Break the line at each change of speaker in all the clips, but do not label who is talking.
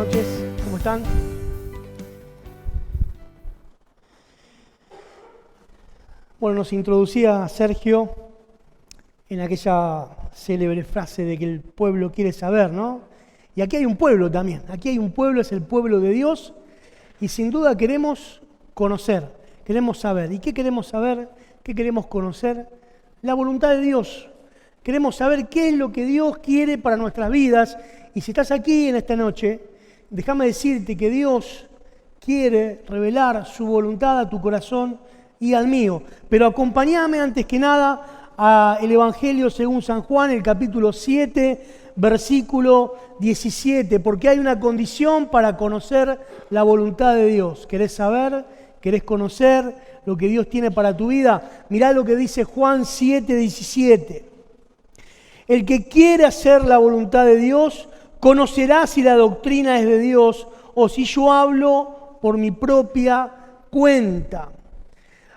noches, ¿cómo están? Bueno, nos introducía Sergio en aquella célebre frase de que el pueblo quiere saber, ¿no? Y aquí hay un pueblo también, aquí hay un pueblo, es el pueblo de Dios, y sin duda queremos conocer, queremos saber. ¿Y qué queremos saber? ¿Qué queremos conocer? La voluntad de Dios. Queremos saber qué es lo que Dios quiere para nuestras vidas. Y si estás aquí en esta noche, déjame decirte que Dios quiere revelar su voluntad a tu corazón y al mío. Pero acompáñame antes que nada al Evangelio según San Juan, el capítulo 7, versículo 17, porque hay una condición para conocer la voluntad de Dios. ¿Querés saber? ¿Querés conocer lo que Dios tiene para tu vida? Mirá lo que dice Juan 7, 17. El que quiere hacer la voluntad de Dios conocerá si la doctrina es de Dios o si yo hablo por mi propia cuenta.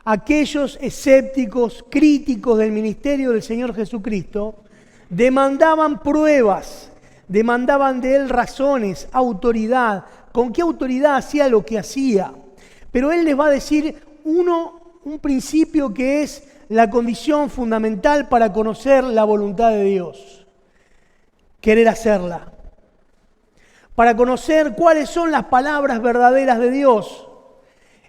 Aquellos escépticos, críticos del ministerio del Señor Jesucristo, demandaban pruebas, demandaban de Él razones, autoridad, con qué autoridad hacía lo que hacía. Pero Él les va a decir un principio que es la condición fundamental para conocer la voluntad de Dios. Querer hacerla. Para conocer cuáles son las palabras verdaderas de Dios.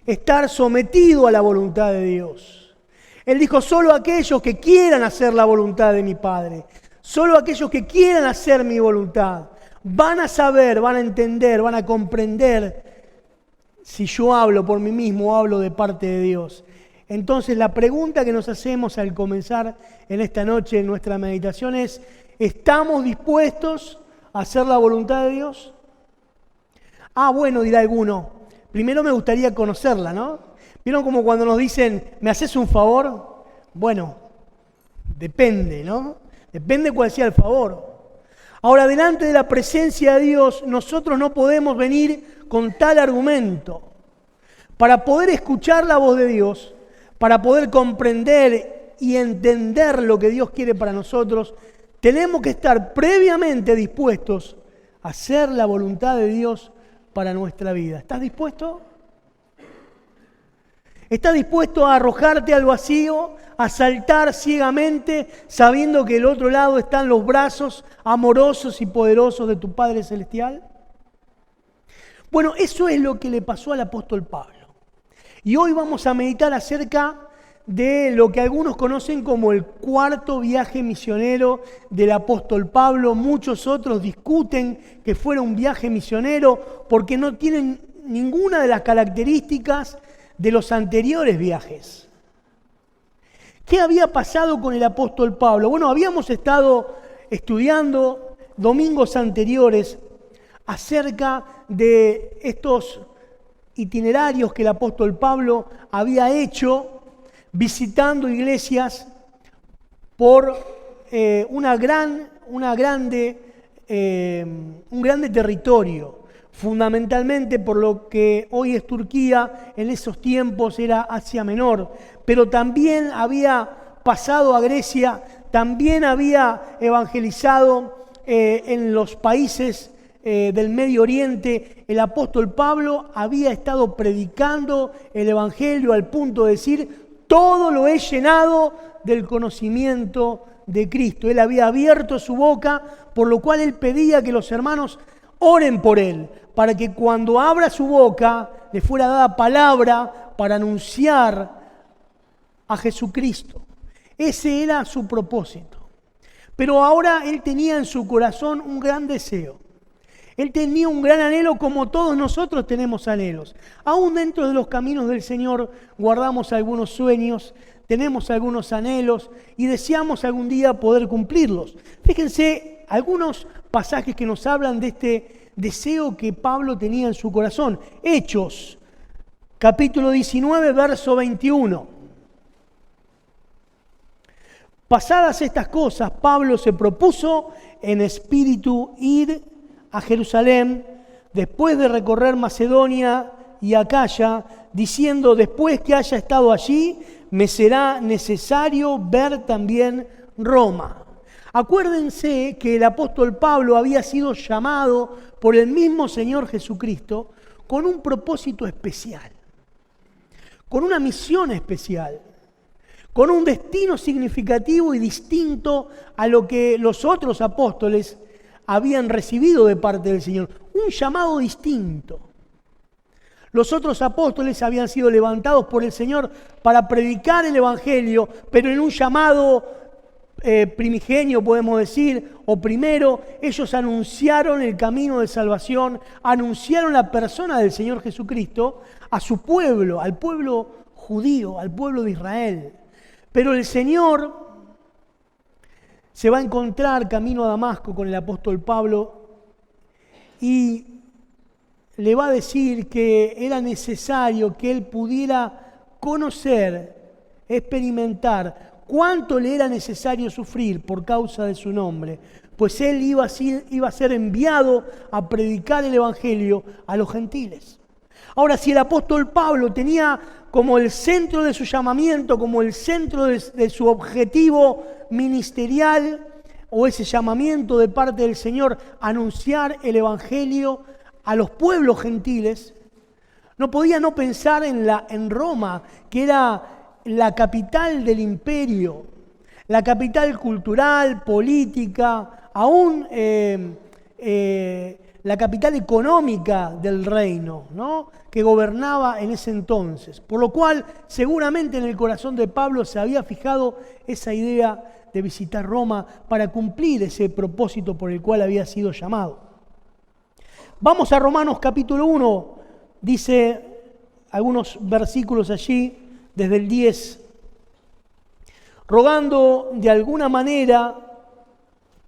Estar sometido a la voluntad de Dios. Él dijo, solo aquellos que quieran hacer la voluntad de mi Padre, solo aquellos que quieran hacer mi voluntad, van a saber, van a entender, van a comprender si yo hablo por mí mismo o hablo de parte de Dios. Entonces la pregunta que nos hacemos al comenzar en esta noche en nuestra meditación es, ¿estamos dispuestos a hacer la voluntad de Dios? Ah, bueno, dirá alguno, primero me gustaría conocerla, ¿no? ¿Vieron como cuando nos dicen, ¿me haces un favor? Bueno, depende, ¿no? Depende cuál sea el favor. Ahora, delante de la presencia de Dios, nosotros no podemos venir con tal argumento. Para poder escuchar la voz de Dios, para poder comprender y entender lo que Dios quiere para nosotros, tenemos que estar previamente dispuestos a hacer la voluntad de Dios para nuestra vida. ¿Estás dispuesto? ¿Estás dispuesto a arrojarte al vacío, a saltar ciegamente, sabiendo que del otro lado están los brazos amorosos y poderosos de tu Padre Celestial? Bueno, eso es lo que le pasó al apóstol Pablo. Y hoy vamos a meditar acerca de lo que algunos conocen como el cuarto viaje misionero del apóstol Pablo. Muchos otros discuten que fuera un viaje misionero porque no tienen ninguna de las características de los anteriores viajes. ¿Qué había pasado con el apóstol Pablo? Bueno, habíamos estado estudiando domingos anteriores acerca de estos itinerarios que el apóstol Pablo había hecho visitando iglesias por un grande territorio, fundamentalmente por lo que hoy es Turquía, en esos tiempos era Asia Menor, pero también había pasado a Grecia, también había evangelizado en los países del Medio Oriente. El apóstol Pablo había estado predicando el evangelio al punto de decir, todo lo he llenado del conocimiento de Cristo. Él había abierto su boca, por lo cual él pedía que los hermanos oren por él, para que cuando abra su boca le fuera dada palabra para anunciar a Jesucristo. Ese era su propósito. Pero ahora él tenía en su corazón un gran deseo. Él tenía un gran anhelo como todos nosotros tenemos anhelos. Aún dentro de los caminos del Señor guardamos algunos sueños, tenemos algunos anhelos y deseamos algún día poder cumplirlos. Fíjense algunos pasajes que nos hablan de este deseo que Pablo tenía en su corazón. Hechos, capítulo 19, verso 21. Pasadas estas cosas, Pablo se propuso en espíritu ir a Jerusalén, después de recorrer Macedonia y Acaya, diciendo, después que haya estado allí, me será necesario ver también Roma. Acuérdense que el apóstol Pablo había sido llamado por el mismo Señor Jesucristo con un propósito especial, con una misión especial, con un destino significativo y distinto a lo que los otros apóstoles habían recibido de parte del Señor. Un llamado distinto. Los otros apóstoles habían sido levantados por el Señor para predicar el Evangelio, pero en un llamado primigenio, podemos decir, o primero, ellos anunciaron el camino de salvación, anunciaron la persona del Señor Jesucristo a su pueblo, al pueblo judío, al pueblo de Israel. Pero el Señor se va a encontrar camino a Damasco con el apóstol Pablo y le va a decir que era necesario que él pudiera conocer, experimentar cuánto le era necesario sufrir por causa de su nombre, pues él iba a ser enviado a predicar el Evangelio a los gentiles. Ahora, si el apóstol Pablo tenía como el centro de su llamamiento, como el centro de su objetivo ministerial, o ese llamamiento de parte del Señor, anunciar el Evangelio a los pueblos gentiles, no podía no pensar en Roma, que era la capital del imperio, la capital cultural, política, aún la capital económica del reino, ¿no?, que gobernaba en ese entonces. Por lo cual, seguramente en el corazón de Pablo se había fijado esa idea de visitar Roma para cumplir ese propósito por el cual había sido llamado. Vamos a Romanos capítulo 1, dice algunos versículos allí, desde el 10. Rogando de alguna manera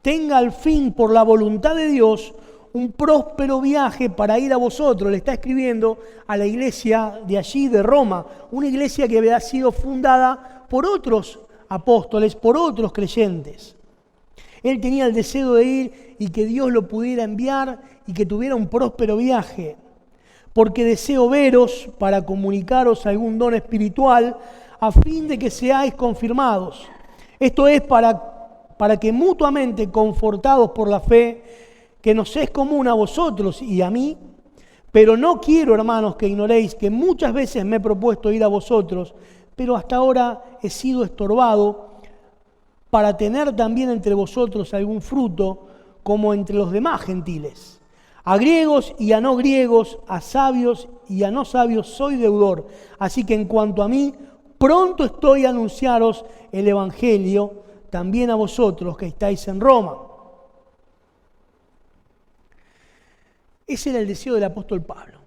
tenga al fin por la voluntad de Dios un próspero viaje para ir a vosotros. Le está escribiendo a la iglesia de allí, de Roma, una iglesia que había sido fundada por otros apóstoles, por otros creyentes. Él tenía el deseo de ir y que Dios lo pudiera enviar y que tuviera un próspero viaje, porque deseo veros para comunicaros algún don espiritual a fin de que seáis confirmados. Esto es para que mutuamente confortados por la fe, que nos es común a vosotros y a mí, pero no quiero, hermanos, que ignoréis que muchas veces me he propuesto ir a vosotros, pero hasta ahora he sido estorbado para tener también entre vosotros algún fruto, como entre los demás gentiles. A griegos y a no griegos, a sabios y a no sabios soy deudor. Así que en cuanto a mí, pronto estoy a anunciaros el Evangelio también a vosotros que estáis en Roma. Ese era el deseo del apóstol Pablo.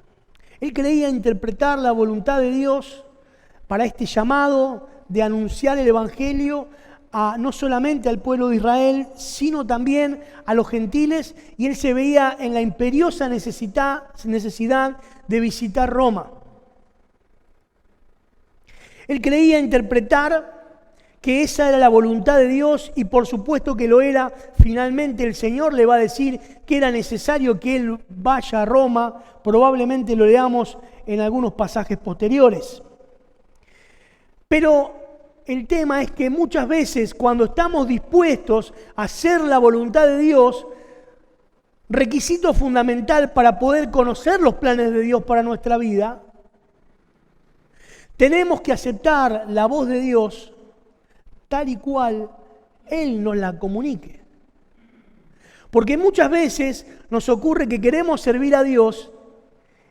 Él creía interpretar la voluntad de Dios para este llamado de anunciar el Evangelio no solamente al pueblo de Israel, sino también a los gentiles, y él se veía en la imperiosa necesidad de visitar Roma. Él creía interpretar que esa era la voluntad de Dios, y por supuesto que lo era. Finalmente el Señor le va a decir que era necesario que él vaya a Roma. Probablemente lo leamos en algunos pasajes posteriores. Pero el tema es que muchas veces cuando estamos dispuestos a hacer la voluntad de Dios, requisito fundamental para poder conocer los planes de Dios para nuestra vida, tenemos que aceptar la voz de Dios tal y cual Él nos la comunique. Porque muchas veces nos ocurre que queremos servir a Dios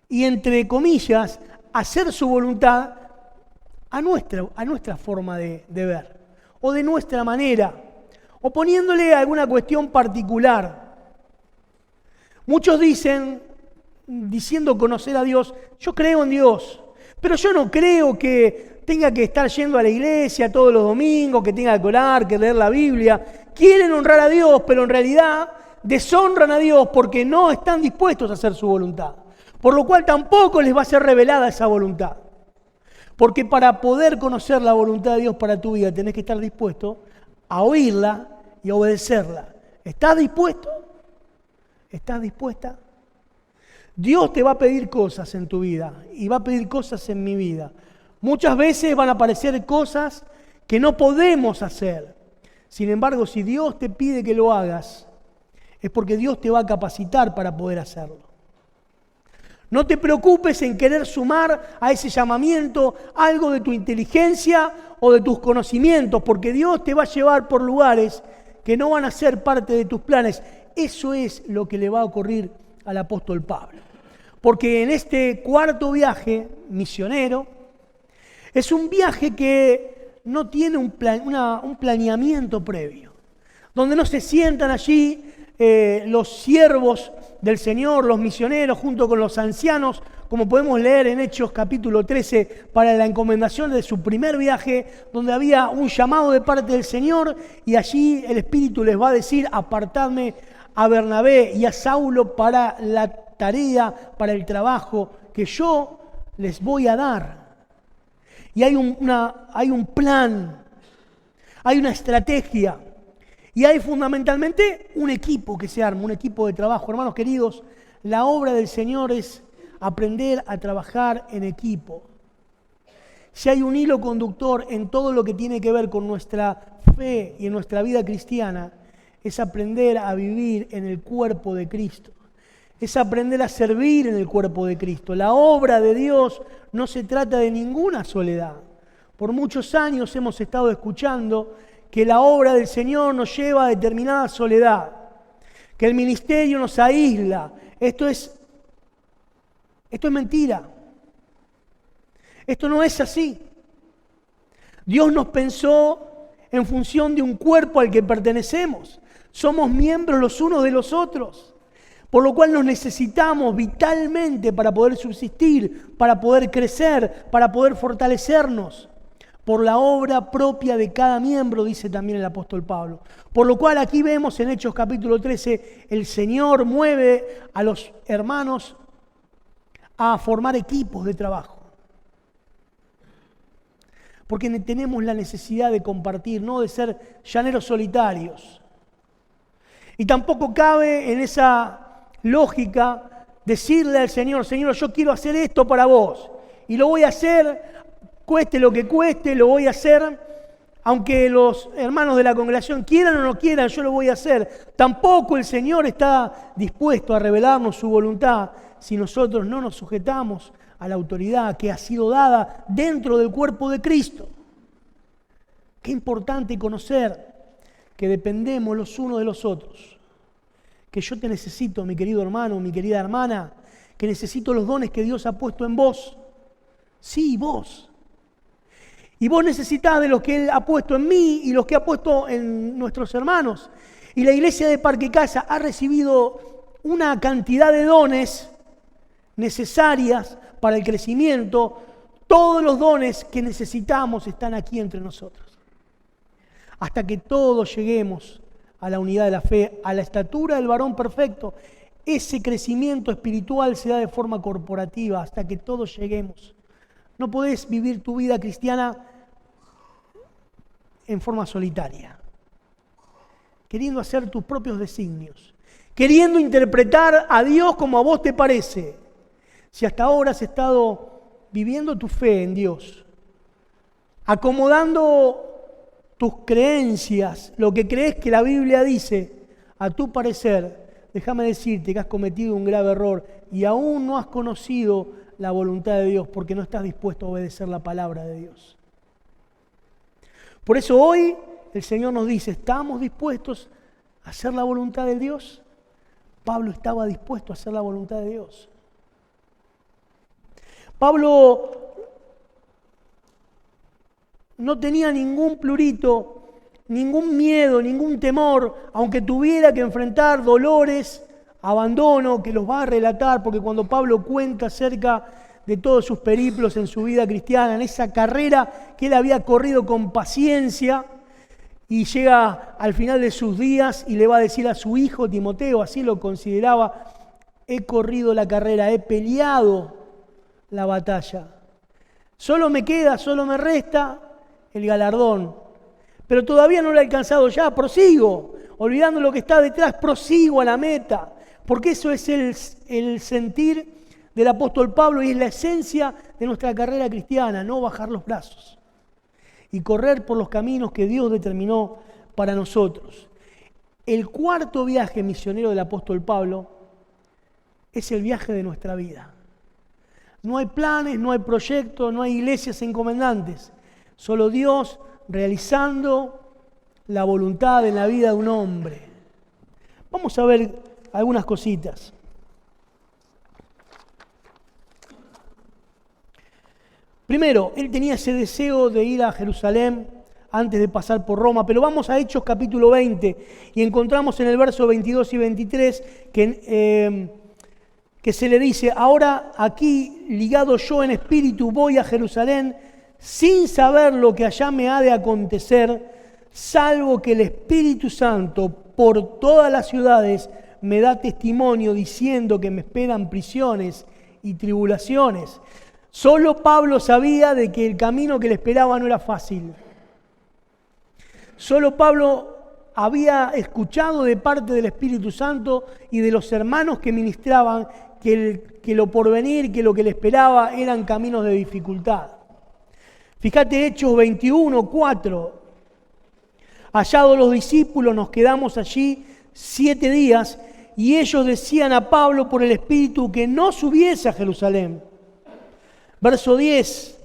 y, entre comillas, hacer su voluntad a nuestra forma de ver, o de nuestra manera, o poniéndole alguna cuestión particular. Muchos diciendo conocer a Dios, yo creo en Dios, pero yo no creo que tenga que estar yendo a la iglesia todos los domingos, que tenga que orar, que leer la Biblia. Quieren honrar a Dios, pero en realidad deshonran a Dios porque no están dispuestos a hacer su voluntad. Por lo cual tampoco les va a ser revelada esa voluntad. Porque para poder conocer la voluntad de Dios para tu vida, tenés que estar dispuesto a oírla y a obedecerla. ¿Estás dispuesto? ¿Estás dispuesta? Dios te va a pedir cosas en tu vida y va a pedir cosas en mi vida. Muchas veces van a aparecer cosas que no podemos hacer. Sin embargo, si Dios te pide que lo hagas, es porque Dios te va a capacitar para poder hacerlo. No te preocupes en querer sumar a ese llamamiento algo de tu inteligencia o de tus conocimientos, porque Dios te va a llevar por lugares que no van a ser parte de tus planes. Eso es lo que le va a ocurrir al apóstol Pablo. Porque en este cuarto viaje misionero, es un viaje que no tiene un planeamiento previo, donde no se sientan allí los siervos del Señor, los misioneros, junto con los ancianos, como podemos leer en Hechos capítulo 13, para la encomendación de su primer viaje, donde había un llamado de parte del Señor, y allí el Espíritu les va a decir: apartadme a Bernabé y a Saulo para la tarea, para el trabajo que yo les voy a dar. Y hay un plan, hay una estrategia. Y hay fundamentalmente un equipo que se arma, un equipo de trabajo. Hermanos queridos, la obra del Señor es aprender a trabajar en equipo. Si hay un hilo conductor en todo lo que tiene que ver con nuestra fe y en nuestra vida cristiana, es aprender a vivir en el cuerpo de Cristo. Es aprender a servir en el cuerpo de Cristo. La obra de Dios no se trata de ninguna soledad. Por muchos años hemos estado escuchando que la obra del Señor nos lleva a determinada soledad, que el ministerio nos aísla. Esto es mentira. Esto no es así. Dios nos pensó en función de un cuerpo al que pertenecemos. Somos miembros los unos de los otros, por lo cual nos necesitamos vitalmente para poder subsistir, para poder crecer, para poder fortalecernos. Por la obra propia de cada miembro, dice también el apóstol Pablo. Por lo cual aquí vemos en Hechos capítulo 13, el Señor mueve a los hermanos a formar equipos de trabajo. Porque tenemos la necesidad de compartir, no de ser llaneros solitarios. Y tampoco cabe en esa lógica decirle al Señor: Señor, yo quiero hacer esto para vos, y lo voy a hacer cueste lo que cueste, lo voy a hacer, aunque los hermanos de la congregación quieran o no quieran, yo lo voy a hacer. Tampoco el Señor está dispuesto a revelarnos su voluntad si nosotros no nos sujetamos a la autoridad que ha sido dada dentro del cuerpo de Cristo. Qué importante conocer que dependemos los unos de los otros, que yo te necesito, mi querido hermano, mi querida hermana, que necesito los dones que Dios ha puesto en vos. Sí, vos. Y vos necesitás de los que Él ha puesto en mí y los que ha puesto en nuestros hermanos. Y la iglesia de Parque Casa ha recibido una cantidad de dones necesarias para el crecimiento. Todos los dones que necesitamos están aquí entre nosotros. Hasta que todos lleguemos a la unidad de la fe, a la estatura del varón perfecto. Ese crecimiento espiritual se da de forma corporativa hasta que todos lleguemos. No podés vivir tu vida cristiana en forma solitaria, queriendo hacer tus propios designios, queriendo interpretar a Dios como a vos te parece. Si hasta ahora has estado viviendo tu fe en Dios, acomodando tus creencias, lo que crees que la Biblia dice, a tu parecer, déjame decirte que has cometido un grave error y aún no has conocido la voluntad de Dios porque no estás dispuesto a obedecer la palabra de Dios. Por eso hoy el Señor nos dice: ¿estamos dispuestos a hacer la voluntad de Dios? Pablo estaba dispuesto a hacer la voluntad de Dios. Pablo no tenía ningún plurito, ningún miedo, ningún temor, aunque tuviera que enfrentar dolores, abandono, que los va a relatar, porque cuando Pablo cuenta acerca de todos sus periplos en su vida cristiana, en esa carrera que él había corrido con paciencia, y llega al final de sus días y le va a decir a su hijo Timoteo, así lo consideraba: he corrido la carrera, he peleado la batalla. Solo me resta el galardón, pero todavía no lo he alcanzado ya, prosigo, olvidando lo que está detrás, prosigo a la meta, porque eso es el sentir del apóstol Pablo y es la esencia de nuestra carrera cristiana: no bajar los brazos y correr por los caminos que Dios determinó para nosotros. El cuarto viaje misionero del apóstol Pablo es el viaje de nuestra vida. No hay planes, no hay proyectos, no hay iglesias encomendantes. Solo Dios realizando la voluntad en la vida de un hombre. Vamos a ver algunas cositas. Primero, él tenía ese deseo de ir a Jerusalén antes de pasar por Roma, pero vamos a Hechos capítulo 20 y encontramos en el verso 22 y 23 que se le dice: ahora aquí, ligado yo en espíritu, voy a Jerusalén sin saber lo que allá me ha de acontecer, salvo que el Espíritu Santo por todas las ciudades me da testimonio diciendo que me esperan prisiones y tribulaciones. Solo Pablo sabía de que el camino que le esperaba no era fácil. Solo Pablo había escuchado de parte del Espíritu Santo y de los hermanos que ministraban que lo porvenir, que lo que le esperaba eran caminos de dificultad. Fíjate Hechos 21, 4. Hallados los discípulos, nos quedamos allí 7 días y ellos decían a Pablo por el Espíritu que no subiese a Jerusalén. Verso 10.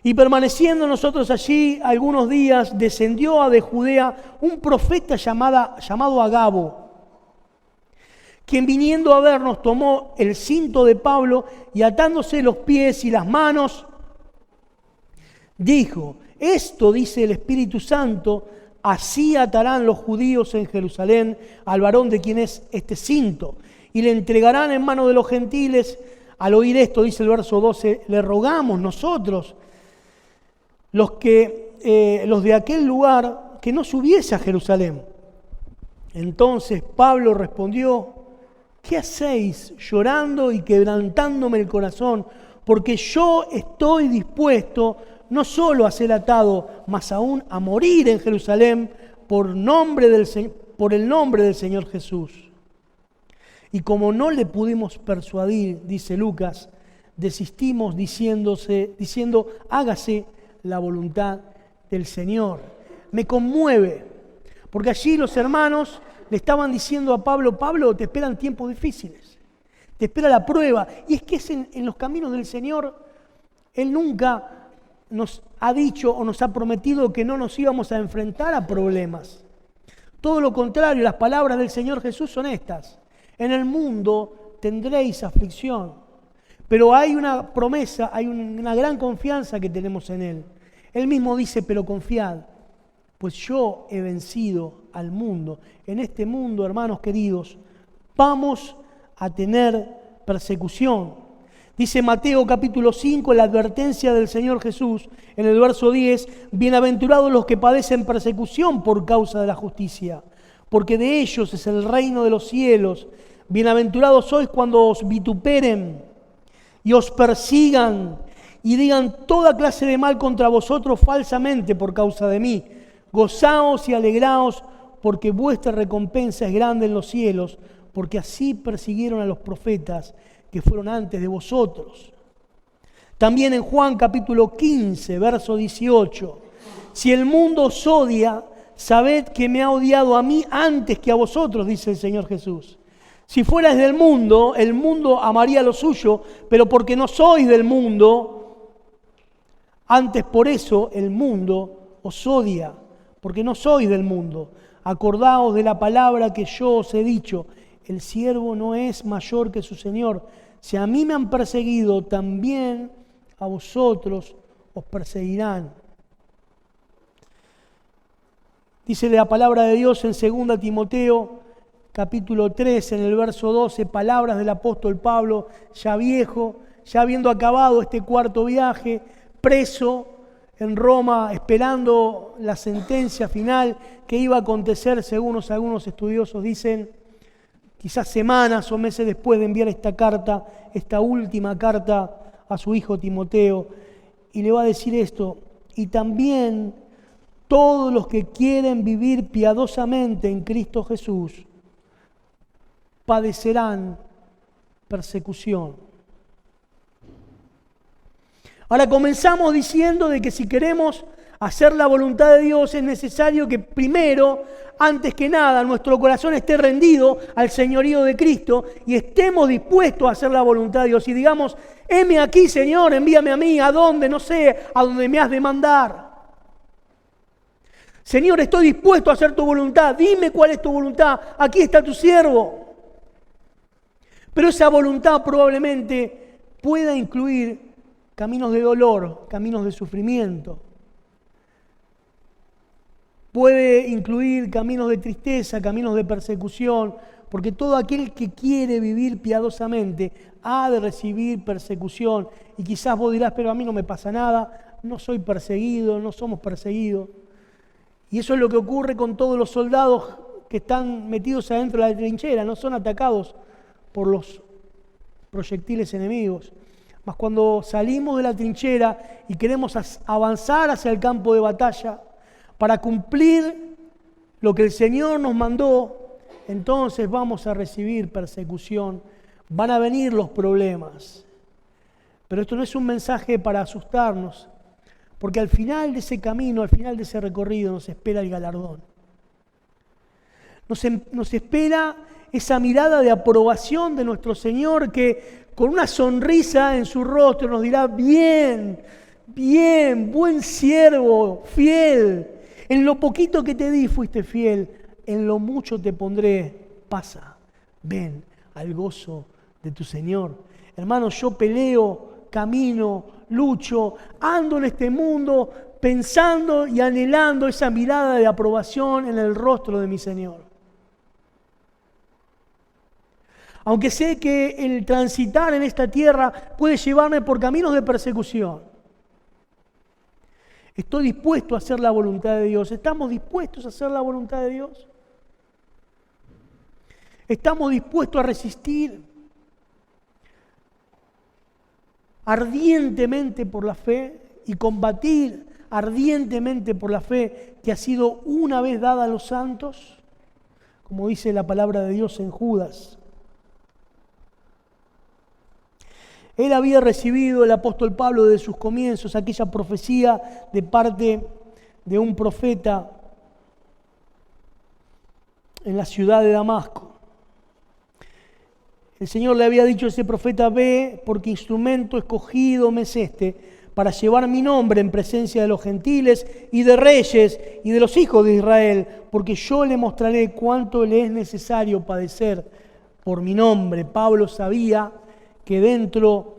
Y permaneciendo nosotros allí algunos días, descendió de Judea un profeta llamado Agabo, quien viniendo a vernos tomó el cinto de Pablo y atándose los pies y las manos, dijo: esto dice el Espíritu Santo, así atarán los judíos en Jerusalén al varón de quien es este cinto, y le entregarán en mano de los gentiles. Al oír esto, dice el verso 12, le rogamos nosotros, los de aquel lugar, que no subiese a Jerusalén. Entonces Pablo respondió: ¿qué hacéis llorando y quebrantándome el corazón? Porque yo estoy dispuesto no solo a ser atado, mas aún a morir en Jerusalén por el nombre del Señor Jesús. Y como no le pudimos persuadir, dice Lucas, desistimos diciendo: hágase la voluntad del Señor. Me conmueve, porque allí los hermanos le estaban diciendo a Pablo: Pablo, te esperan tiempos difíciles, te espera la prueba. Y es que es en los caminos del Señor. Él nunca nos ha dicho o nos ha prometido que no nos íbamos a enfrentar a problemas. Todo lo contrario, las palabras del Señor Jesús son estas: en el mundo tendréis aflicción, pero hay una promesa, hay una gran confianza que tenemos en Él. Él mismo dice: pero confiad, pues yo he vencido al mundo. En este mundo, hermanos queridos, vamos a tener persecución. Dice Mateo capítulo 5, la advertencia del Señor Jesús, en el verso 10, bienaventurados los que padecen persecución por causa de la justicia, porque de ellos es el reino de los cielos. Bienaventurados sois cuando os vituperen y os persigan y digan toda clase de mal contra vosotros falsamente por causa de mí. Gozaos y alegraos, porque vuestra recompensa es grande en los cielos, porque así persiguieron a los profetas que fueron antes de vosotros. También en Juan capítulo 15, verso 18, si el mundo os odia, sabed que me ha odiado a mí antes que a vosotros, dice el Señor Jesús. Si fuerais del mundo, el mundo amaría lo suyo, pero porque no sois del mundo, antes por eso el mundo os odia, porque no sois del mundo. Acordaos de la palabra que yo os he dicho: el siervo no es mayor que su Señor. Si a mí me han perseguido, también a vosotros os perseguirán. Dice la palabra de Dios en 2 Timoteo, capítulo 3, en el verso 12, palabras del apóstol Pablo, ya viejo, ya habiendo acabado este cuarto viaje, preso en Roma, esperando la sentencia final que iba a acontecer, según algunos estudiosos dicen, quizás semanas o meses después de enviar esta carta, esta última carta a su hijo Timoteo, y le va a decir esto: y también todos los que quieren vivir piadosamente en Cristo Jesús padecerán persecución. Ahora comenzamos diciendo de que si queremos Hacer la voluntad de Dios es necesario que primero, antes que nada, nuestro corazón esté rendido al señorío de Cristo y estemos dispuestos a hacer la voluntad de Dios. Y digamos, heme aquí, Señor, envíame a mí, ¿a dónde? No sé, a dónde me has de mandar. Señor, estoy dispuesto a hacer tu voluntad, dime cuál es tu voluntad, aquí está tu siervo. Pero esa voluntad probablemente pueda incluir caminos de dolor, caminos de sufrimiento. Puede incluir caminos de tristeza, caminos de persecución, porque todo aquel que quiere vivir piadosamente ha de recibir persecución. Y quizás vos dirás, pero a mí no me pasa nada, no soy perseguido, no somos perseguidos. Y eso es lo que ocurre con todos los soldados que están metidos adentro de la trinchera, no son atacados por los proyectiles enemigos. Mas cuando salimos de la trinchera y queremos avanzar hacia el campo de batalla para cumplir lo que el Señor nos mandó, entonces vamos a recibir persecución, van a venir los problemas. Pero esto no es un mensaje para asustarnos, porque al final de ese camino, al final de ese recorrido, nos espera el galardón. Nos espera esa mirada de aprobación de nuestro Señor que con una sonrisa en su rostro nos dirá, bien, bien, buen siervo, fiel. En lo poquito que te di fuiste fiel, en lo mucho te pondré, pasa, ven al gozo de tu Señor. Hermanos, yo peleo, camino, lucho, ando en este mundo pensando y anhelando esa mirada de aprobación en el rostro de mi Señor. Aunque sé que el transitar en esta tierra puede llevarme por caminos de persecución, estoy dispuesto a hacer la voluntad de Dios. ¿Estamos dispuestos a hacer la voluntad de Dios? ¿Estamos dispuestos a resistir ardientemente por la fe y combatir ardientemente por la fe que ha sido una vez dada a los santos? Como dice la palabra de Dios en Judas. Él había recibido, el apóstol Pablo, desde sus comienzos, aquella profecía de parte de un profeta en la ciudad de Damasco. El Señor le había dicho a ese profeta, ve, porque instrumento escogido me es este, para llevar mi nombre en presencia de los gentiles y de reyes y de los hijos de Israel, porque yo le mostraré cuánto le es necesario padecer por mi nombre. Pablo sabía que dentro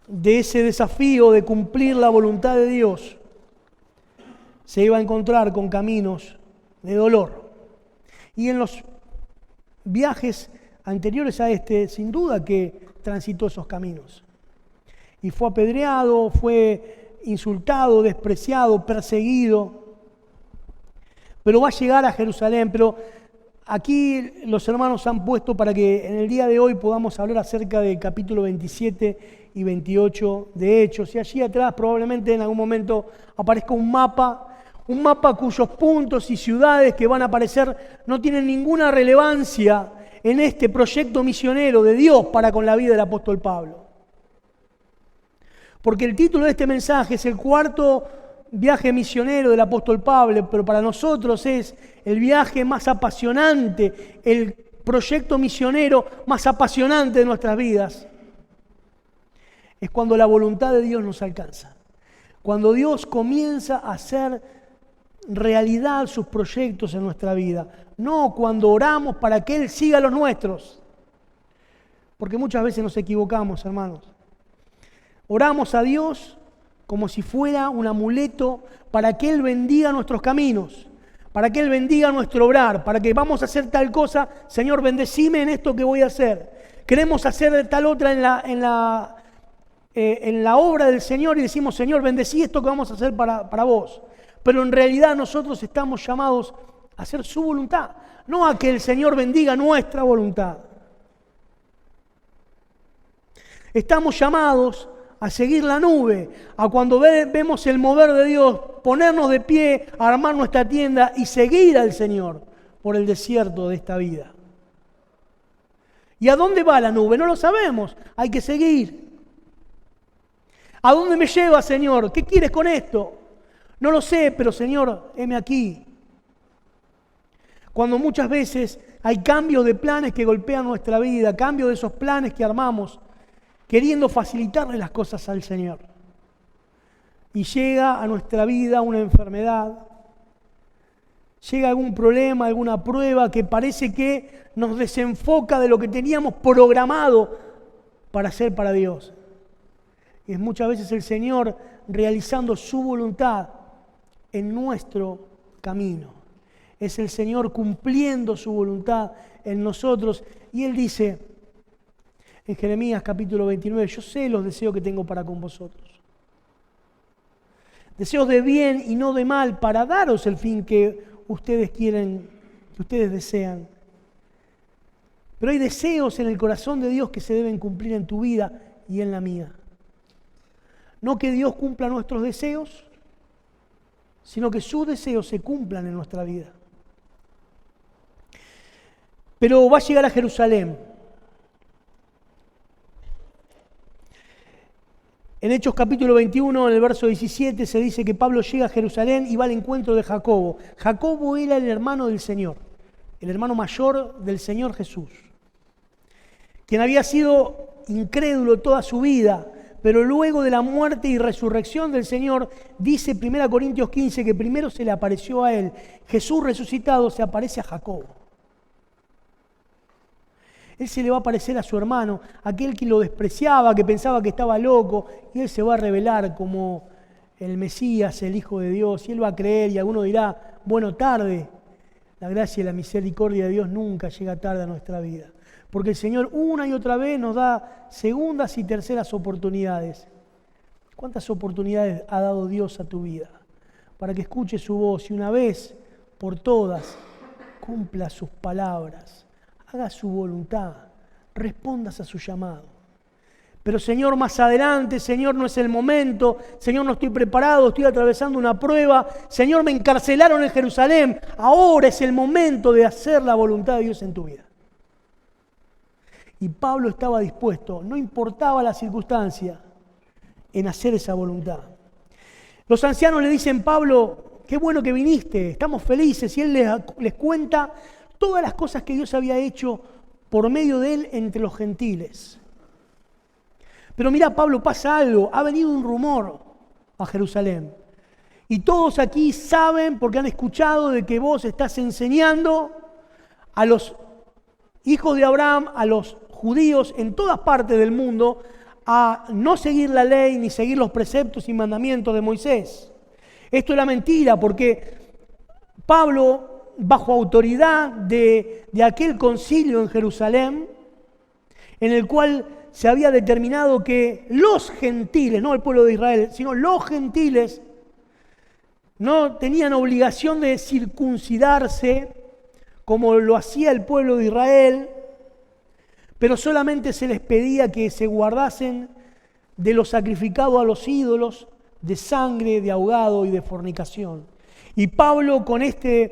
de ese desafío de cumplir la voluntad de Dios se iba a encontrar con caminos de dolor. Y en los viajes anteriores a este, sin duda que transitó esos caminos. Y fue apedreado, fue insultado, despreciado, perseguido. Pero va a llegar a Jerusalén. Pero aquí los hermanos han puesto para que en el día de hoy podamos hablar acerca del capítulo 27 y 28 de Hechos. Y allí atrás probablemente en algún momento aparezca un mapa cuyos puntos y ciudades que van a aparecer no tienen ninguna relevancia en este proyecto misionero de Dios para con la vida del apóstol Pablo. Porque el título de este mensaje es el cuarto viaje misionero del apóstol Pablo, pero para nosotros es el viaje más apasionante, el proyecto misionero más apasionante de nuestras vidas. Es cuando la voluntad de Dios nos alcanza. Cuando Dios comienza a hacer realidad sus proyectos en nuestra vida. No cuando oramos para que Él siga los nuestros. Porque muchas veces nos equivocamos, hermanos. Oramos a Dios como si fuera un amuleto para que Él bendiga nuestros caminos, para que Él bendiga nuestro obrar, para que vamos a hacer tal cosa, Señor, bendecime en esto que voy a hacer. Queremos hacer tal otra en la obra del Señor y decimos, Señor, bendecí esto que vamos a hacer para vos. Pero en realidad nosotros estamos llamados a hacer su voluntad, no a que el Señor bendiga nuestra voluntad. Estamos llamados a seguir la nube, a cuando vemos el mover de Dios, ponernos de pie, armar nuestra tienda y seguir al Señor por el desierto de esta vida. ¿Y a dónde va la nube? No lo sabemos, hay que seguir. ¿A dónde me lleva, Señor? ¿Qué quieres con esto? No lo sé, pero Señor, heme aquí. Cuando muchas veces hay cambios de planes que golpean nuestra vida, cambios de esos planes que armamos, queriendo facilitarle las cosas al Señor. Y llega a nuestra vida una enfermedad, llega algún problema, alguna prueba que parece que nos desenfoca de lo que teníamos programado para hacer para Dios. Y es muchas veces el Señor realizando su voluntad en nuestro camino. Es el Señor cumpliendo su voluntad en nosotros. Y Él dice en Jeremías capítulo 29, yo sé los deseos que tengo para con vosotros. Deseos de bien y no de mal, para daros el fin que ustedes quieren, que ustedes desean. Pero hay deseos en el corazón de Dios que se deben cumplir en tu vida y en la mía. No que Dios cumpla nuestros deseos, sino que sus deseos se cumplan en nuestra vida. Pero va a llegar a Jerusalén. En Hechos capítulo 21, en el verso 17, se dice que Pablo llega a Jerusalén y va al encuentro de Jacobo. Jacobo era el hermano del Señor, el hermano mayor del Señor Jesús, quien había sido incrédulo toda su vida, pero luego de la muerte y resurrección del Señor, dice 1 Corintios 15 que primero se le apareció a él. Jesús resucitado se aparece a Jacobo. Él se le va a aparecer a su hermano, aquel que lo despreciaba, que pensaba que estaba loco, y él se va a revelar como el Mesías, el Hijo de Dios, y él va a creer, y alguno dirá, bueno, tarde. La gracia y la misericordia de Dios nunca llega tarde a nuestra vida, porque el Señor una y otra vez nos da segundas y terceras oportunidades. ¿Cuántas oportunidades ha dado Dios a tu vida? Para que escuches su voz y una vez por todas cumpla sus palabras. Haga su voluntad, respondas a su llamado. Pero Señor, más adelante, Señor, no es el momento, Señor, no estoy preparado, estoy atravesando una prueba, Señor, me encarcelaron en Jerusalén, ahora es el momento de hacer la voluntad de Dios en tu vida. Y Pablo estaba dispuesto, no importaba la circunstancia, en hacer esa voluntad. Los ancianos le dicen, Pablo, qué bueno que viniste, estamos felices, y él les cuenta todas las cosas que Dios había hecho por medio de él entre los gentiles. Pero mira, Pablo, pasa algo. Ha venido un rumor a Jerusalén. Y todos aquí saben, porque han escuchado, de que vos estás enseñando a los hijos de Abraham, a los judíos en todas partes del mundo, a no seguir la ley ni seguir los preceptos y mandamientos de Moisés. Esto era mentira, porque Pablo, bajo autoridad de aquel concilio en Jerusalén, en el cual se había determinado que los gentiles, no el pueblo de Israel, sino los gentiles, no tenían obligación de circuncidarse como lo hacía el pueblo de Israel, pero solamente se les pedía que se guardasen de lo sacrificado a los ídolos, de sangre, de ahogado y de fornicación. Y Pablo, con esta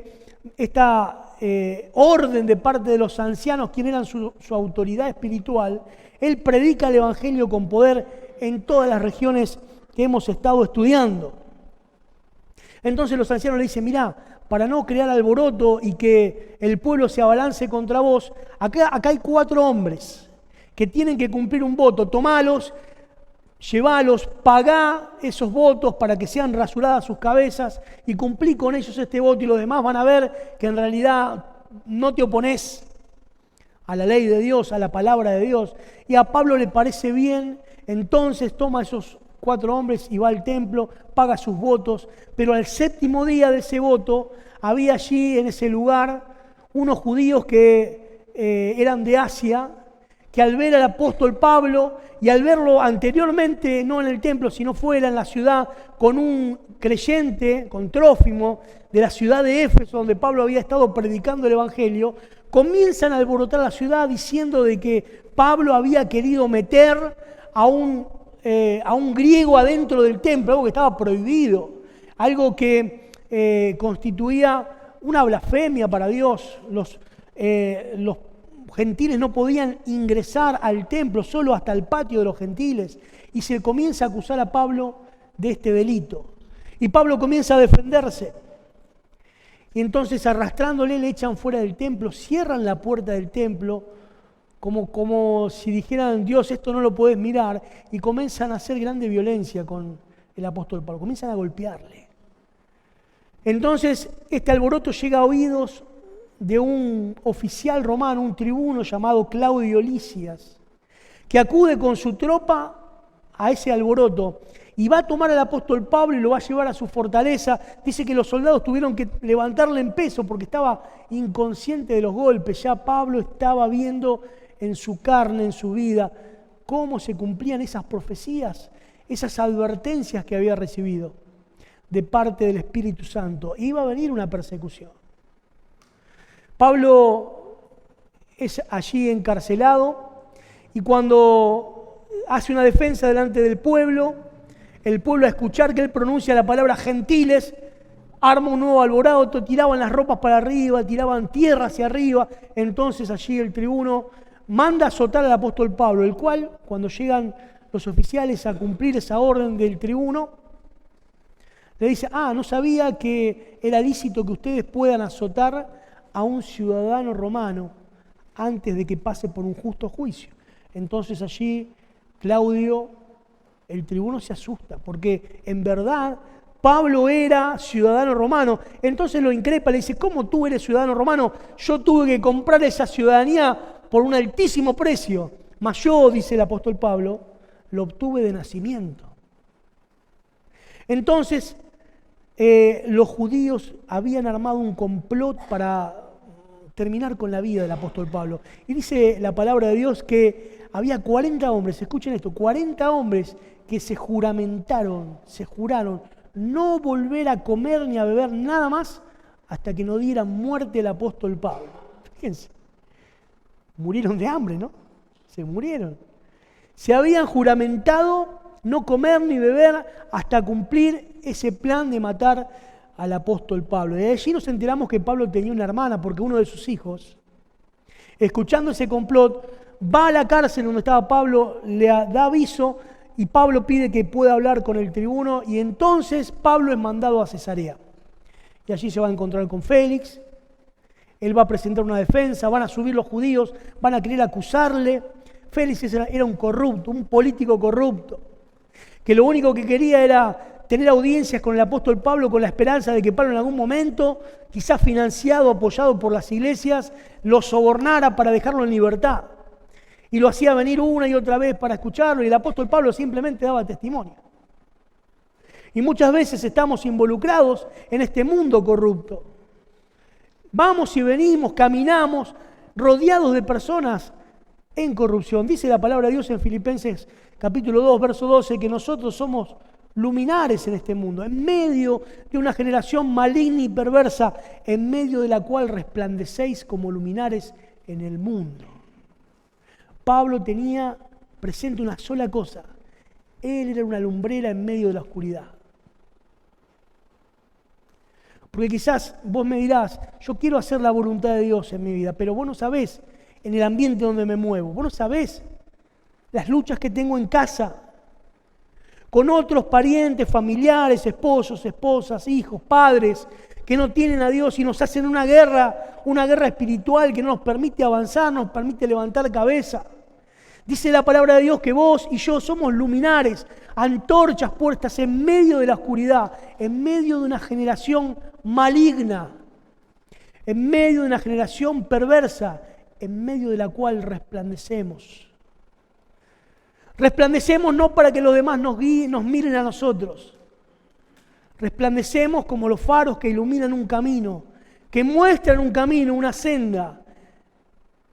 orden de parte de los ancianos, quien eran su autoridad espiritual, él predica el Evangelio con poder en todas las regiones que hemos estado estudiando. Entonces los ancianos le dicen, mirá, para no crear alboroto y que el pueblo se abalance contra vos, acá hay 4 hombres que tienen que cumplir un voto, tomalos, llevalos, pagá esos votos para que sean rasuradas sus cabezas y cumplí con ellos este voto, y los demás van a ver que en realidad no te oponés a la ley de Dios, a la palabra de Dios. Y a Pablo le parece bien, entonces toma esos 4 hombres y va al templo, paga sus votos, pero al 7º día de ese voto había allí en ese lugar unos judíos que eran de Asia, que al ver al apóstol Pablo y al verlo anteriormente, no en el templo, sino fuera en la ciudad, con un creyente, con Trófimo, de la ciudad de Éfeso, donde Pablo había estado predicando el Evangelio, comienzan a alborotar la ciudad diciendo de que Pablo había querido meter a un griego adentro del templo, algo que estaba prohibido, algo que constituía una blasfemia para Dios. Los gentiles no podían ingresar al templo, solo hasta el patio de los gentiles, y se comienza a acusar a Pablo de este delito. Y Pablo comienza a defenderse. Y entonces arrastrándole le echan fuera del templo, cierran la puerta del templo, como si dijeran, Dios, esto no lo podés mirar, y comienzan a hacer grande violencia con el apóstol Pablo, comienzan a golpearle. Entonces este alboroto llega a oídos de un oficial romano, un tribuno llamado Claudio Lisias, que acude con su tropa a ese alboroto y va a tomar al apóstol Pablo y lo va a llevar a su fortaleza. Dice que los soldados tuvieron que levantarle en peso porque estaba inconsciente de los golpes. Ya Pablo estaba viendo en su carne, en su vida, cómo se cumplían esas profecías, esas advertencias que había recibido de parte del Espíritu Santo. Iba a venir una persecución. Pablo es allí encarcelado y cuando hace una defensa delante del pueblo, el pueblo a escuchar que él pronuncia la palabra gentiles, arma un nuevo alboroto, tiraban las ropas para arriba, tiraban tierra hacia arriba. Entonces allí el tribuno manda azotar al apóstol Pablo, el cual, cuando llegan los oficiales a cumplir esa orden del tribuno, le dice, no sabía que era lícito que ustedes puedan azotar a un ciudadano romano antes de que pase por un justo juicio. Entonces allí Claudio, el tribuno, se asusta, porque en verdad Pablo era ciudadano romano. Entonces lo increpa, le dice, ¿cómo tú eres ciudadano romano? Yo tuve que comprar esa ciudadanía por un altísimo precio, mas yo, dice el apóstol Pablo, lo obtuve de nacimiento. Entonces los judíos habían armado un complot para terminar con la vida del apóstol Pablo. Y dice la palabra de Dios que había 40 hombres, escuchen esto, 40 hombres que se juraron no volver a comer ni a beber nada más hasta que no dieran muerte al apóstol Pablo. Fíjense, murieron de hambre, ¿no? Se murieron. Se habían juramentado no comer ni beber hasta cumplir ese plan de matar al apóstol Pablo. Y de allí nos enteramos que Pablo tenía una hermana, porque uno de sus hijos, escuchando ese complot, va a la cárcel donde estaba Pablo, le da aviso y Pablo pide que pueda hablar con el tribuno y entonces Pablo es mandado a Cesarea. Y allí se va a encontrar con Félix, él va a presentar una defensa, van a subir los judíos, van a querer acusarle. Félix era un corrupto, un político corrupto, que lo único que quería era tener audiencias con el apóstol Pablo con la esperanza de que Pablo en algún momento, quizás financiado, apoyado por las iglesias, lo sobornara para dejarlo en libertad. Y lo hacía venir una y otra vez para escucharlo y el apóstol Pablo simplemente daba testimonio. Y muchas veces estamos involucrados en este mundo corrupto. Vamos y venimos, caminamos, rodeados de personas en corrupción. Dice la palabra de Dios en Filipenses capítulo 2, verso 12, que nosotros somos luminares en este mundo, en medio de una generación maligna y perversa, en medio de la cual resplandecéis como luminares en el mundo. Pablo tenía presente una sola cosa: él era una lumbrera en medio de la oscuridad. Porque quizás vos me dirás, yo quiero hacer la voluntad de Dios en mi vida, pero vos no sabés en el ambiente donde me muevo, vos no sabés las luchas que tengo en casa, con otros parientes, familiares, esposos, esposas, hijos, padres, que no tienen a Dios y nos hacen una guerra espiritual que no nos permite avanzar, no nos permite levantar cabeza. Dice la palabra de Dios que vos y yo somos luminares, antorchas puestas en medio de la oscuridad, en medio de una generación maligna, en medio de una generación perversa, en medio de la cual resplandecemos. Resplandecemos no para que los demás nos guíen, nos miren a nosotros. Resplandecemos como los faros que iluminan un camino, que muestran un camino, una senda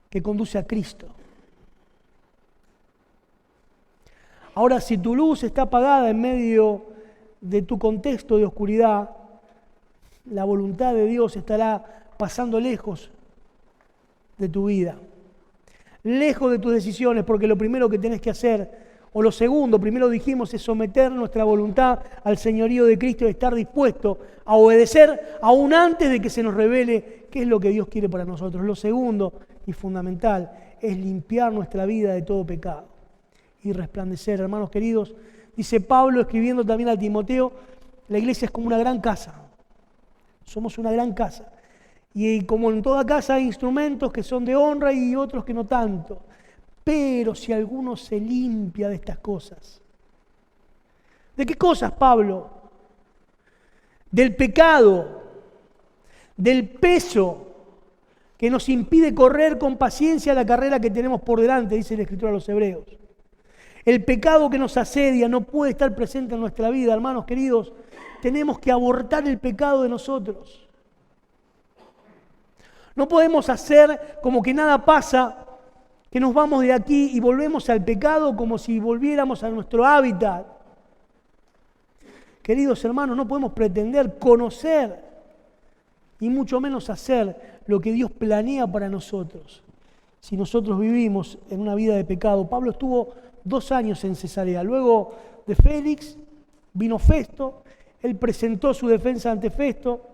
que conduce a Cristo. Ahora, si tu luz está apagada en medio de tu contexto de oscuridad, la voluntad de Dios estará pasando lejos de tu vida, lejos de tus decisiones, porque lo primero que tenés que hacer, o lo segundo, primero dijimos, es someter nuestra voluntad al señorío de Cristo y estar dispuesto a obedecer aún antes de que se nos revele qué es lo que Dios quiere para nosotros. Lo segundo y fundamental es limpiar nuestra vida de todo pecado y resplandecer. Hermanos queridos, dice Pablo escribiendo también a Timoteo, La iglesia es como una gran casa. Somos una gran casa. Y como en toda casa hay instrumentos que son de honra y otros que no tanto. Pero si alguno se limpia de estas cosas. ¿De qué cosas, Pablo? Del pecado, del peso que nos impide correr con paciencia la carrera que tenemos por delante, dice la Escritura a los Hebreos. El pecado que nos asedia no puede estar presente en nuestra vida, hermanos queridos. Tenemos que abortar el pecado de nosotros. No podemos hacer como que nada pasa, que nos vamos de aquí y volvemos al pecado como si volviéramos a nuestro hábitat. Queridos hermanos, no podemos pretender conocer y mucho menos hacer lo que Dios planea para nosotros si nosotros vivimos en una vida de pecado. Pablo estuvo 2 años en Cesarea. Luego de Félix vino Festo, él presentó su defensa ante Festo.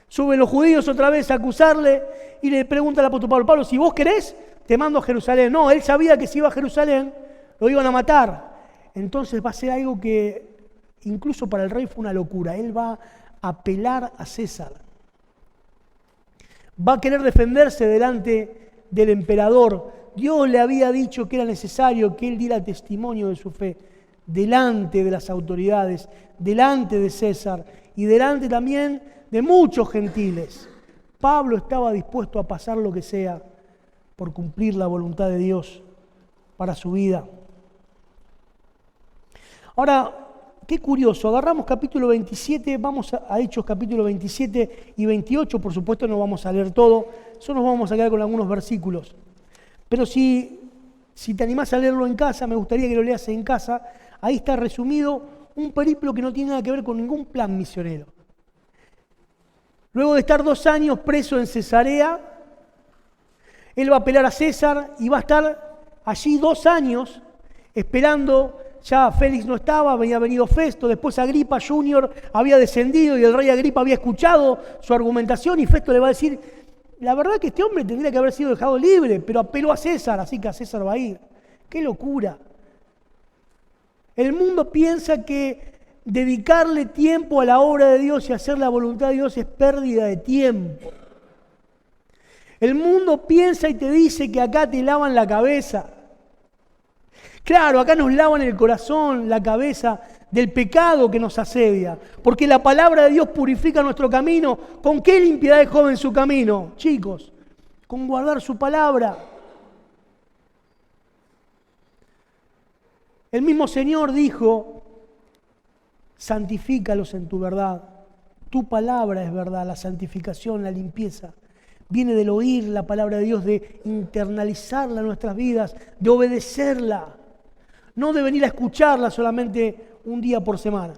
Suben los judíos otra vez a acusarle y le pregunta al apóstol Pablo: Pablo, si vos querés, te mando a Jerusalén. No, él sabía que si iba a Jerusalén lo iban a matar. Entonces va a ser algo que incluso para el rey fue una locura. Él va a apelar a César. Va a querer defenderse delante del emperador. Dios le había dicho que era necesario que él diera testimonio de su fe delante de las autoridades, delante de César y delante también de muchos gentiles. Pablo estaba dispuesto a pasar lo que sea por cumplir la voluntad de Dios para su vida. Ahora, qué curioso, agarramos capítulo 27, vamos a Hechos capítulo 27 y 28, por supuesto no vamos a leer todo, solo nos vamos a quedar con algunos versículos. Pero si te animás a leerlo en casa, me gustaría que lo leas en casa, ahí está resumido un periplo que no tiene nada que ver con ningún plan misionero. Luego de estar 2 años preso en Cesarea, él va a apelar a César y va a estar allí 2 años esperando. Ya Félix no estaba, había venido Festo, después Agripa Junior había descendido y el rey Agripa había escuchado su argumentación y Festo le va a decir: la verdad que este hombre tendría que haber sido dejado libre, pero apeló a César, así que a César va a ir. ¡Qué locura! El mundo piensa que dedicarle tiempo a la obra de Dios y hacer la voluntad de Dios es pérdida de tiempo. El mundo piensa y te dice que acá te lavan la cabeza. Claro, acá nos lavan el corazón, la cabeza del pecado que nos asedia, porque la palabra de Dios purifica nuestro camino. ¿Con qué limpiedad el joven su camino? Chicos, con guardar su palabra. El mismo Señor dijo: santifícalos en tu verdad. Tu palabra es verdad. La santificación, la limpieza, viene del oír la palabra de Dios, de internalizarla en nuestras vidas, de obedecerla. No de venir a escucharla solamente un día por semana.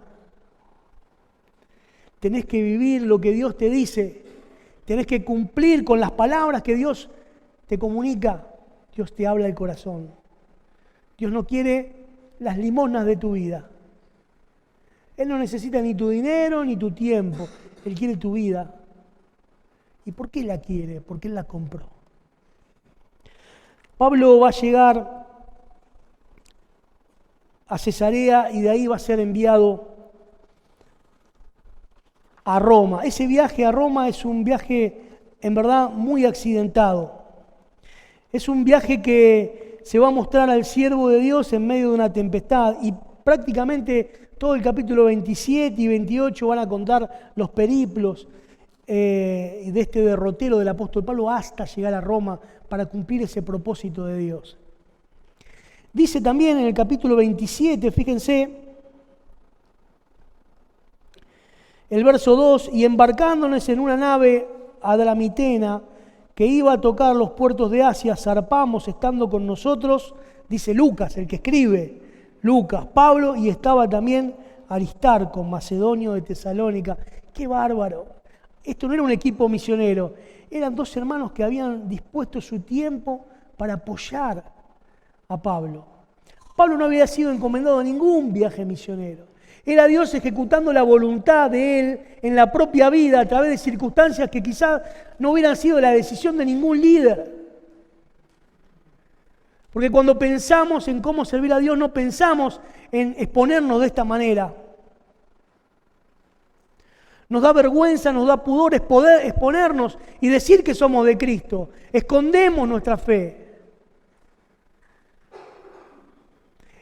Tenés que vivir lo que Dios te dice. Tenés que cumplir con las palabras que Dios te comunica. Dios te habla al corazón. Dios no quiere las limosnas de tu vida. Él no necesita ni tu dinero ni tu tiempo. Él quiere tu vida. ¿Y por qué la quiere? Porque Él la compró. Pablo va a llegar a Cesarea y de ahí va a ser enviado a Roma. Ese viaje a Roma es un viaje en verdad muy accidentado. Es un viaje que se va a mostrar al siervo de Dios en medio de una tempestad y prácticamente todo el capítulo 27 y 28 van a contar los periplos de este derrotero del apóstol Pablo hasta llegar a Roma para cumplir ese propósito de Dios. Dice también en el capítulo 27, fíjense, el verso 2: y embarcándonos en una nave adramitena que iba a tocar los puertos de Asia, zarpamos estando con nosotros, dice Lucas, el que escribe, Lucas, Pablo, y estaba también Aristarco, macedonio de Tesalónica. ¡Qué bárbaro! Esto no era un equipo misionero, eran 2 hermanos que habían dispuesto su tiempo para apoyar a Pablo. Pablo no había sido encomendado a ningún viaje misionero. Era Dios ejecutando la voluntad de Él en la propia vida a través de circunstancias que quizás no hubieran sido la decisión de ningún líder. Porque cuando pensamos en cómo servir a Dios, no pensamos en exponernos de esta manera. Nos da vergüenza, nos da pudor poder exponernos y decir que somos de Cristo. Escondemos nuestra fe.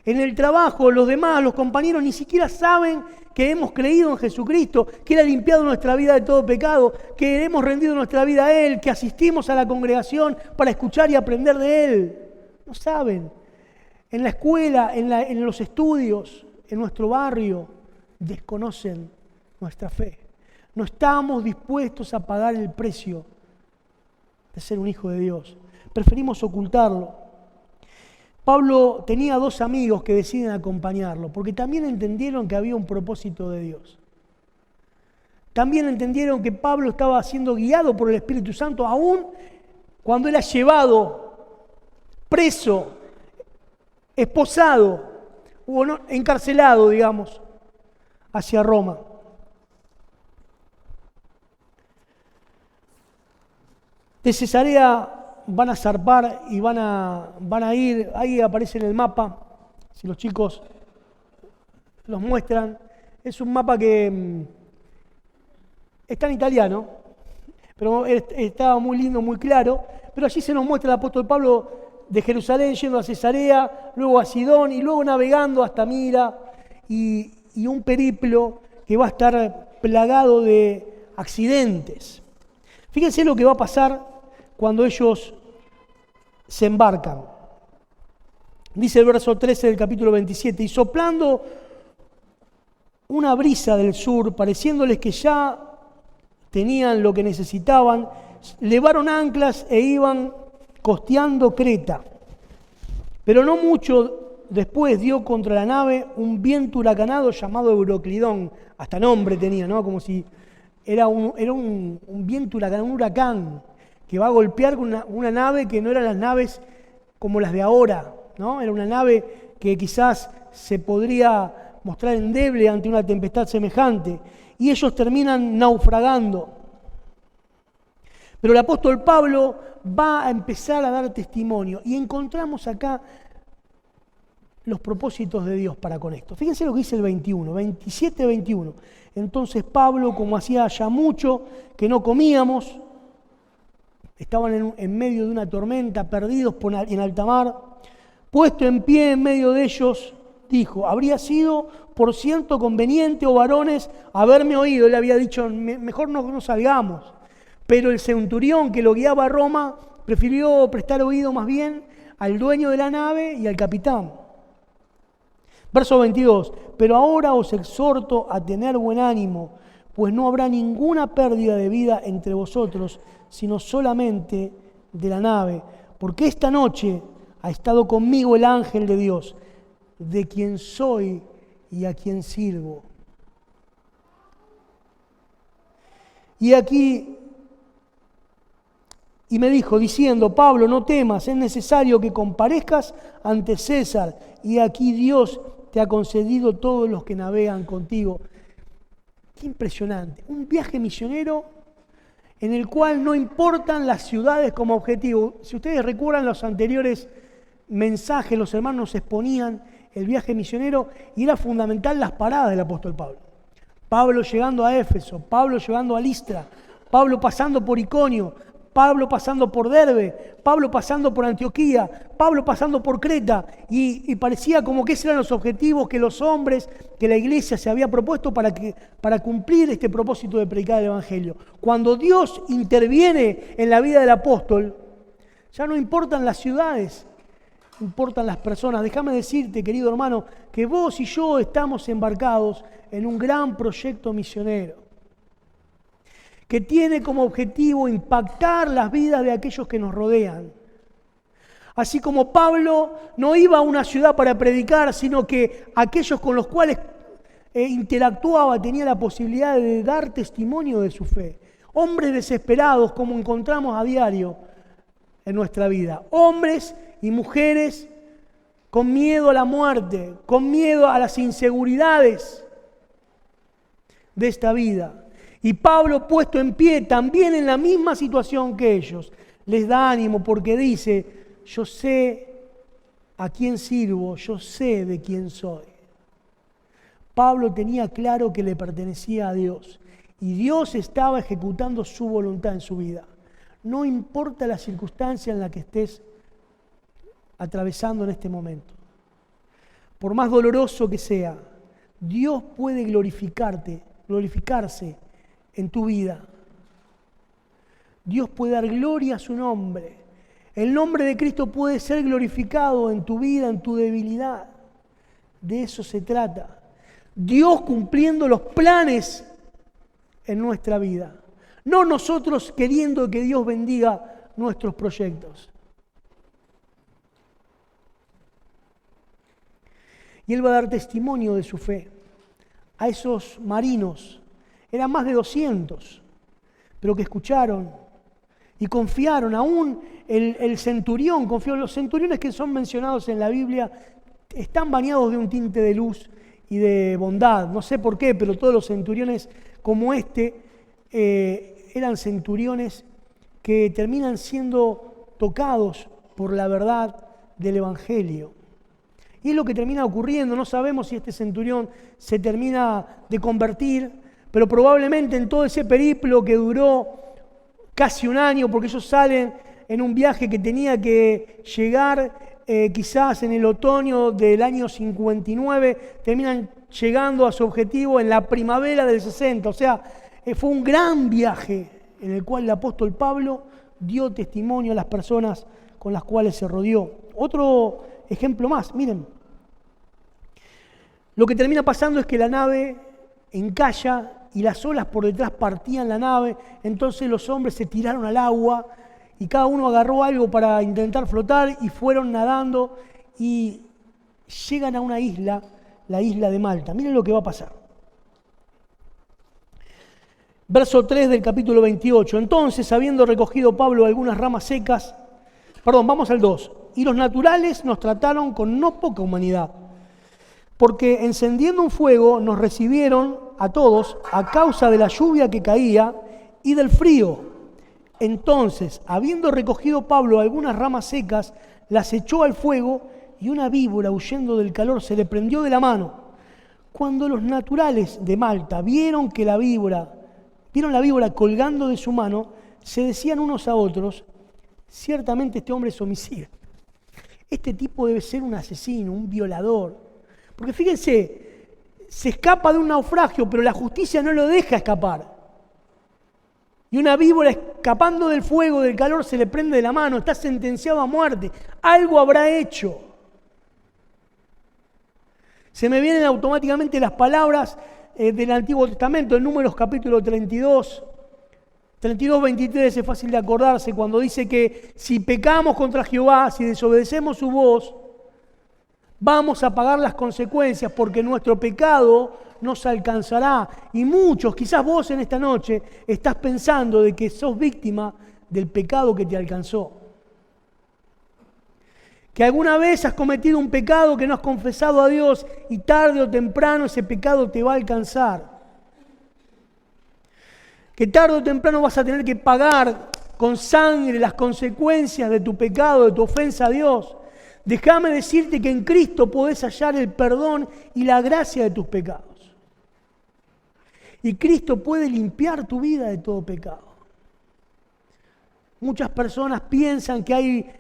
En el trabajo, los demás, los compañeros, ni siquiera saben que hemos creído en Jesucristo, que Él ha limpiado nuestra vida de todo pecado, que hemos rendido nuestra vida a Él, que asistimos a la congregación para escuchar y aprender de Él. No saben. En la escuela, en los estudios, en nuestro barrio, desconocen nuestra fe. No estamos dispuestos a pagar el precio de ser un hijo de Dios. Preferimos ocultarlo. Pablo tenía 2 amigos que deciden acompañarlo, porque también entendieron que había un propósito de Dios. También entendieron que Pablo estaba siendo guiado por el Espíritu Santo, aún cuando era llevado, preso, esposado, o encarcelado, digamos, hacia Roma. De Cesarea van a zarpar y van a ir, ahí aparece en el mapa, si los chicos los muestran, es un mapa que está en italiano, pero está muy lindo, muy claro, pero allí se nos muestra el apóstol Pablo de Jerusalén yendo a Cesarea, luego a Sidón y luego navegando hasta Mira y un periplo que va a estar plagado de accidentes. Fíjense lo que va a pasar cuando ellos se embarcan. Dice el verso 13 del capítulo 27, y soplando una brisa del sur, pareciéndoles que ya tenían lo que necesitaban, levaron anclas e iban costeando Creta. Pero no mucho después dio contra la nave un viento huracanado llamado Euroclidón, hasta nombre tenía, ¿no? Como si era un viento huracanado, un huracán, que va a golpear con una nave que no eran las naves como las de ahora, ¿no? Era una nave que quizás se podría mostrar endeble ante una tempestad semejante, y ellos terminan naufragando. Pero el apóstol Pablo va a empezar a dar testimonio, y encontramos acá los propósitos de Dios para con esto. Fíjense lo que dice el 27-21. Entonces Pablo, como hacía ya mucho que no comíamos, estaban en medio de una tormenta, perdidos en alta mar, puesto en pie en medio de ellos, dijo, habría sido por cierto conveniente, oh varones, haberme oído. Él había dicho, mejor no salgamos. Pero el centurión que lo guiaba a Roma prefirió prestar oído más bien al dueño de la nave y al capitán. Verso 22, pero ahora os exhorto a tener buen ánimo, pues no habrá ninguna pérdida de vida entre vosotros, sino solamente de la nave, porque esta noche ha estado conmigo el ángel de Dios, de quien soy y a quien sirvo. Y aquí, y me dijo, diciendo, Pablo, no temas, es necesario que comparezcas ante César, y aquí Dios te ha concedido todos los que navegan contigo. Qué impresionante, un viaje misionero en el cual no importan las ciudades como objetivo. Si ustedes recuerdan los anteriores mensajes, los hermanos exponían el viaje misionero y era fundamental las paradas del apóstol Pablo. Pablo llegando a Éfeso, Pablo llegando a Listra, Pablo pasando por Iconio, Pablo pasando por Derbe, Pablo pasando por Antioquía, Pablo pasando por Creta, y parecía como que esos eran los objetivos que los hombres, que la iglesia se había propuesto para cumplir este propósito de predicar el Evangelio. Cuando Dios interviene en la vida del apóstol, ya no importan las ciudades, importan las personas. Déjame decirte, querido hermano, que vos y yo estamos embarcados en un gran proyecto misionero que tiene como objetivo impactar las vidas de aquellos que nos rodean. Así como Pablo no iba a una ciudad para predicar, sino que aquellos con los cuales interactuaba tenía la posibilidad de dar testimonio de su fe. Hombres desesperados como encontramos a diario en nuestra vida. Hombres y mujeres con miedo a la muerte, con miedo a las inseguridades de esta vida. Y Pablo, puesto en pie, también en la misma situación que ellos, les da ánimo porque dice, yo sé a quién sirvo, yo sé de quién soy. Pablo tenía claro que le pertenecía a Dios Y Dios estaba ejecutando su voluntad en su vida. No importa la circunstancia en la que estés atravesando en este momento. Por más doloroso que sea, Dios puede glorificarse en tu vida. Dios puede dar gloria a su nombre. El nombre de Cristo puede ser glorificado en tu vida, en tu debilidad. De eso se trata. Dios cumpliendo los planes en nuestra vida. No nosotros queriendo que Dios bendiga nuestros proyectos. Y Él va a dar testimonio de su fe a esos marinos. Eran más de 200, pero que escucharon y confiaron. Aún el centurión confió. Los centuriones que son mencionados en la Biblia están bañados de un tinte de luz y de bondad. No sé por qué, pero todos los centuriones como eran centuriones que terminan siendo tocados por la verdad del Evangelio. Y es lo que termina ocurriendo. No sabemos si este centurión se termina de convertir, pero probablemente en todo ese periplo que duró casi un año, porque ellos salen en un viaje que tenía que llegar quizás en el otoño del año 59, terminan llegando a su objetivo en la primavera del 60. O sea, fue un gran viaje en el cual el apóstol Pablo dio testimonio a las personas con las cuales se rodeó. Otro ejemplo más, miren. Lo que termina pasando es que la nave encalla y las olas por detrás partían la nave, entonces los hombres se tiraron al agua y cada uno agarró algo para intentar flotar y fueron nadando y llegan a una isla, la isla de Malta. Miren lo que va a pasar. Verso 3 del capítulo 28. Entonces, habiendo recogido Pablo algunas ramas secas, vamos al 2. Y los naturales nos trataron con no poca humanidad, porque encendiendo un fuego nos recibieron a todos a causa de la lluvia que caía y del frío. Entonces, habiendo recogido Pablo algunas ramas secas, las echó al fuego y una víbora, huyendo del calor, se le prendió de la mano. Cuando los naturales de Malta vieron la víbora colgando de su mano, se decían unos a otros: ciertamente este hombre es homicida. Este tipo debe ser un asesino, un violador. Porque fíjense, se escapa de un naufragio, pero la justicia no lo deja escapar. Y una víbora escapando del fuego, del calor, se le prende de la mano, está sentenciado a muerte. Algo habrá hecho. Se me vienen automáticamente las palabras del Antiguo Testamento, en Números capítulo 32, 23, es fácil de acordarse, cuando dice que si pecamos contra Jehová, si desobedecemos su voz, vamos a pagar las consecuencias, porque nuestro pecado nos alcanzará. Y muchos, quizás vos en esta noche, estás pensando de que sos víctima del pecado que te alcanzó. Que alguna vez has cometido un pecado que no has confesado a Dios y tarde o temprano ese pecado te va a alcanzar. Que tarde o temprano vas a tener que pagar con sangre las consecuencias de tu pecado, de tu ofensa a Dios. Déjame decirte que en Cristo podés hallar el perdón y la gracia de tus pecados. Y Cristo puede limpiar tu vida de todo pecado. Muchas personas piensan que hay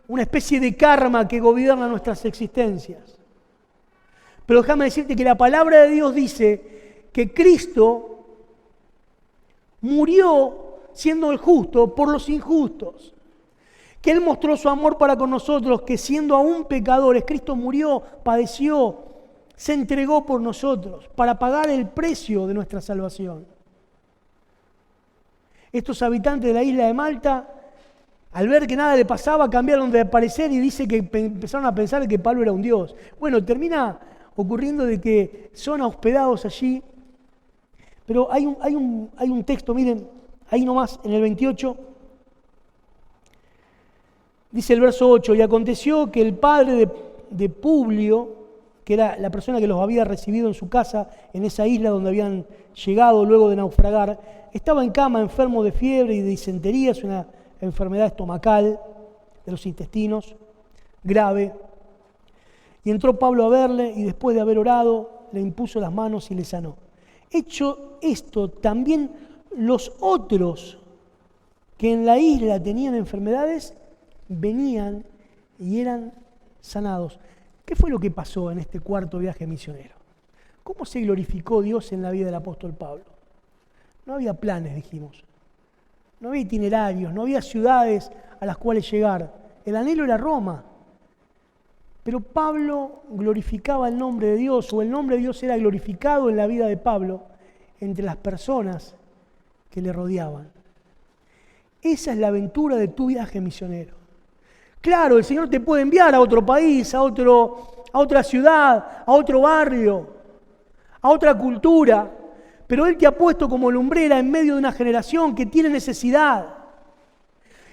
una especie de karma que gobierna nuestras existencias. Pero déjame decirte que la palabra de Dios dice que Cristo murió siendo el justo por los injustos. Que Él mostró su amor para con nosotros, que siendo aún pecadores, Cristo murió, padeció, se entregó por nosotros para pagar el precio de nuestra salvación. Estos habitantes de la isla de Malta, al ver que nada le pasaba, cambiaron de parecer y dice que empezaron a pensar que Pablo era un dios. Bueno, termina ocurriendo de que son hospedados allí, pero hay un texto, miren, ahí nomás, en el 28, dice el verso 8, y aconteció que el padre de Publio, que era la persona que los había recibido en su casa, en esa isla donde habían llegado luego de naufragar, estaba en cama enfermo de fiebre y de disentería, es una enfermedad estomacal de los intestinos, grave. Y entró Pablo a verle y después de haber orado, le impuso las manos y le sanó. Hecho esto, también los otros que en la isla tenían enfermedades, venían y eran sanados. ¿Qué fue lo que pasó en este cuarto viaje misionero? ¿Cómo se glorificó Dios en la vida del apóstol Pablo? No había planes, dijimos. No había itinerarios, no había ciudades a las cuales llegar. El anhelo era Roma. Pero Pablo glorificaba el nombre de Dios, o el nombre de Dios era glorificado en la vida de Pablo entre las personas que le rodeaban. Esa es la aventura de tu viaje misionero. Claro, el Señor te puede enviar a otro país, a otra ciudad, a otro barrio, a otra cultura, pero Él te ha puesto como lumbrera en medio de una generación que tiene necesidad.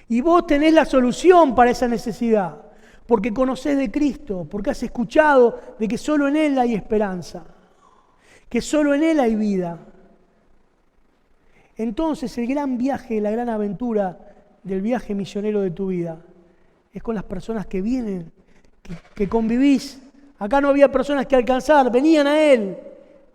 Y vos tenés la solución para esa necesidad, porque conocés de Cristo, porque has escuchado de que solo en Él hay esperanza, que solo en Él hay vida. Entonces el gran viaje, la gran aventura del viaje misionero de tu vida es con las personas que vienen, que convivís. Acá no había personas que alcanzar, venían a Él.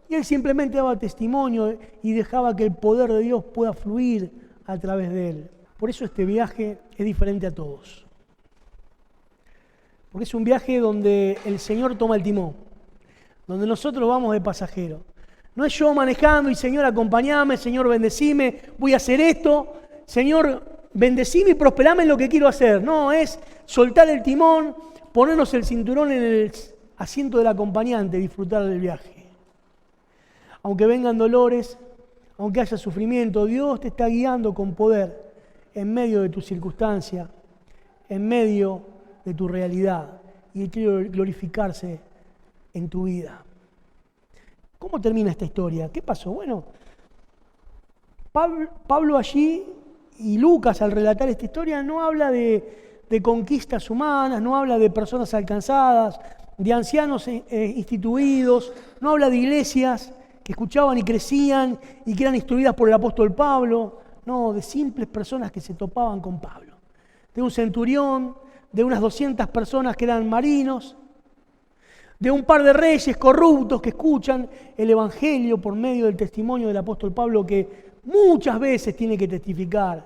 Y Él simplemente daba testimonio y dejaba que el poder de Dios pueda fluir a través de Él. Por eso este viaje es diferente a todos. Porque es un viaje donde el Señor toma el timón, donde nosotros vamos de pasajero. No es yo manejando y Señor acompáñame, Señor bendecime, voy a hacer esto, Señor bendecime y prosperame en lo que quiero hacer. No, es soltar el timón, ponernos el cinturón en el asiento del acompañante, disfrutar del viaje. Aunque vengan dolores, aunque haya sufrimiento, Dios te está guiando con poder en medio de tu circunstancia, en medio de tu realidad, y Él quiere glorificarse en tu vida. ¿Cómo termina esta historia? ¿Qué pasó? Bueno, Pablo allí y Lucas al relatar esta historia no habla de conquistas humanas, no habla de personas alcanzadas, de ancianos instituidos, no habla de iglesias que escuchaban y crecían y que eran instruidas por el apóstol Pablo, no, de simples personas que se topaban con Pablo, de un centurión, de unas 200 personas que eran marinos, de un par de reyes corruptos que escuchan el Evangelio por medio del testimonio del apóstol Pablo, que muchas veces tiene que testificar.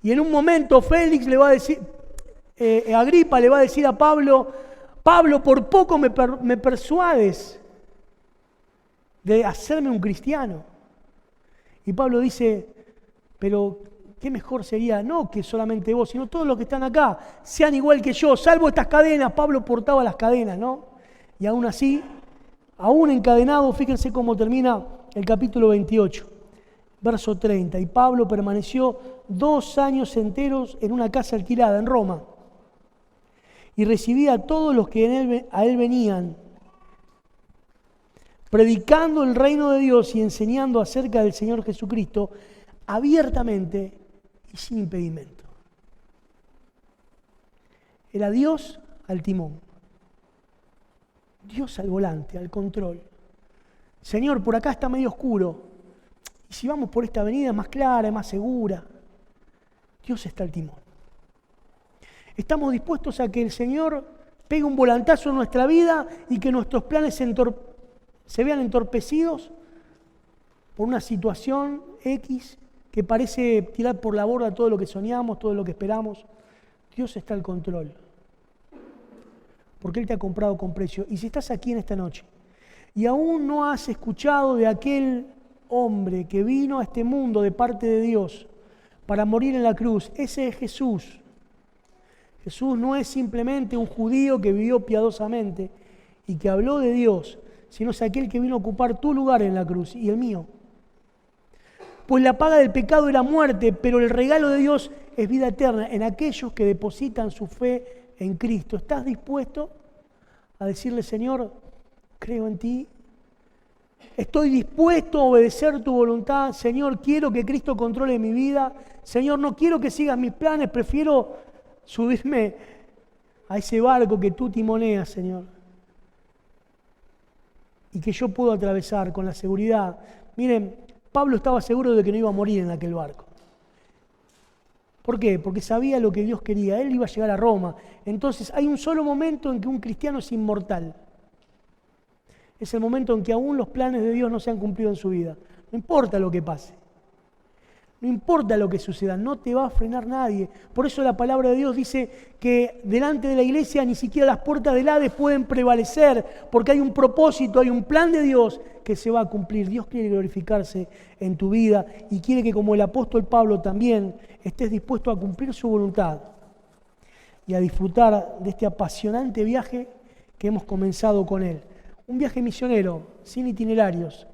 Y en un momento Félix le va a decir, Agripa le va a decir a Pablo, Pablo, por poco me persuades de hacerme un cristiano. Y Pablo dice, pero qué mejor sería, no que solamente vos, sino todos los que están acá, sean igual que yo, salvo estas cadenas. Pablo portaba las cadenas, ¿no? Y aún así, aún encadenado, fíjense cómo termina el capítulo 28, verso 30. Y Pablo permaneció 2 años enteros en una casa alquilada en Roma y recibía a todos los que a él venían, predicando el reino de Dios y enseñando acerca del Señor Jesucristo abiertamente y sin impedimento. Era Dios al timón, Dios al volante, al control. Señor, por acá está medio oscuro, y si vamos por esta avenida es más clara, es más segura. Dios está al timón. Estamos dispuestos a que el Señor pegue un volantazo en nuestra vida y que nuestros planes se vean entorpecidos por una situación X que parece tirar por la borda todo lo que soñamos, todo lo que esperamos. Dios está al control, porque Él te ha comprado con precio. Y si estás aquí en esta noche y aún no has escuchado de aquel hombre que vino a este mundo de parte de Dios para morir en la cruz, ese es Jesús. Jesús no es simplemente un judío que vivió piadosamente y que habló de Dios, sino es aquel que vino a ocupar tu lugar en la cruz y el mío. Pues la paga del pecado era muerte, pero el regalo de Dios es vida eterna en aquellos que depositan su fe en Cristo. ¿Estás dispuesto a decirle, Señor, creo en ti? Estoy dispuesto a obedecer tu voluntad. Señor, quiero que Cristo controle mi vida. Señor, no quiero que sigas mis planes, prefiero subirme a ese barco que tú timoneas, Señor. Y que yo puedo atravesar con la seguridad. Miren, Pablo estaba seguro de que no iba a morir en aquel barco. ¿Por qué? Porque sabía lo que Dios quería. Él iba a llegar a Roma. Entonces hay un solo momento en que un cristiano es inmortal. Es el momento en que aún los planes de Dios no se han cumplido en su vida. No importa lo que pase. No importa lo que suceda, no te va a frenar nadie. Por eso la palabra de Dios dice que delante de la iglesia ni siquiera las puertas del Hades pueden prevalecer, porque hay un propósito, hay un plan de Dios que se va a cumplir. Dios quiere glorificarse en tu vida y quiere que, como el apóstol Pablo también, estés dispuesto a cumplir su voluntad y a disfrutar de este apasionante viaje que hemos comenzado con él. Un viaje misionero, sin itinerarios,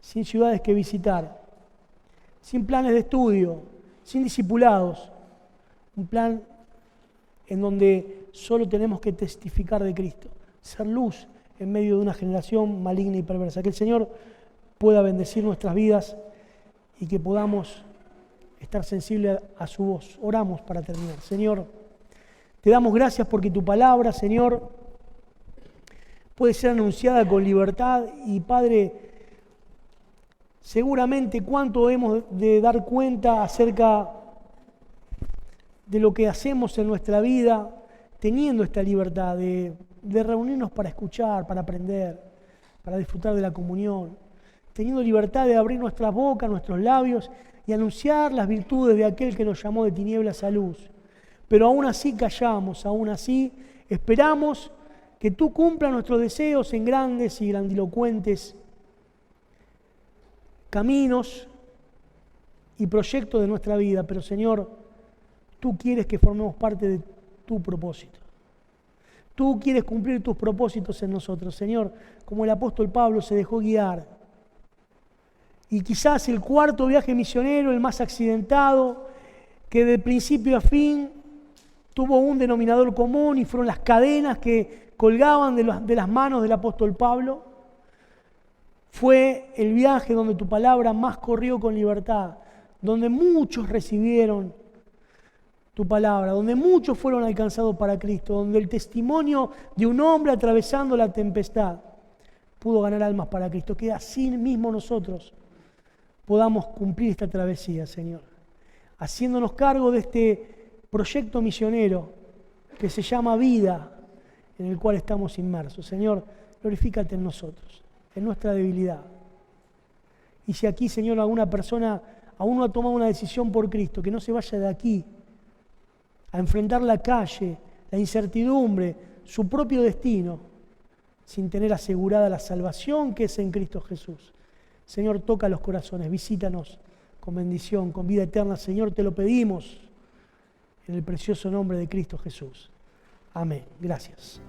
sin ciudades que visitar, sin planes de estudio, sin discipulados. Un plan en donde solo tenemos que testificar de Cristo, ser luz en medio de una generación maligna y perversa. Que el Señor pueda bendecir nuestras vidas y que podamos estar sensibles a su voz. Oramos para terminar. Señor, te damos gracias porque tu palabra, Señor, puede ser anunciada con libertad y, Padre, seguramente cuánto hemos de dar cuenta acerca de lo que hacemos en nuestra vida, teniendo esta libertad de reunirnos para escuchar, para aprender, para disfrutar de la comunión, teniendo libertad de abrir nuestras bocas, nuestros labios y anunciar las virtudes de aquel que nos llamó de tinieblas a luz. Pero aún así callamos, aún así esperamos que tú cumplas nuestros deseos en grandes y grandilocuentes caminos y proyectos de nuestra vida, pero Señor, tú quieres que formemos parte de tu propósito. Tú quieres cumplir tus propósitos en nosotros, Señor, como el apóstol Pablo se dejó guiar. Y quizás el cuarto viaje misionero, el más accidentado, que de principio a fin tuvo un denominador común y fueron las cadenas que colgaban de las manos del apóstol Pablo. Fue el viaje donde tu palabra más corrió con libertad, donde muchos recibieron tu palabra, donde muchos fueron alcanzados para Cristo, donde el testimonio de un hombre atravesando la tempestad pudo ganar almas para Cristo. Que así mismo nosotros podamos cumplir esta travesía, Señor, haciéndonos cargo de este proyecto misionero que se llama vida, en el cual estamos inmersos. Señor, glorifícate en nosotros, en nuestra debilidad. Y si aquí, Señor, alguna persona aún no ha tomado una decisión por Cristo, que no se vaya de aquí a enfrentar la calle, la incertidumbre, su propio destino, sin tener asegurada la salvación que es en Cristo Jesús. Señor, toca los corazones, visítanos con bendición, con vida eterna. Señor, te lo pedimos en el precioso nombre de Cristo Jesús. Amén. Gracias.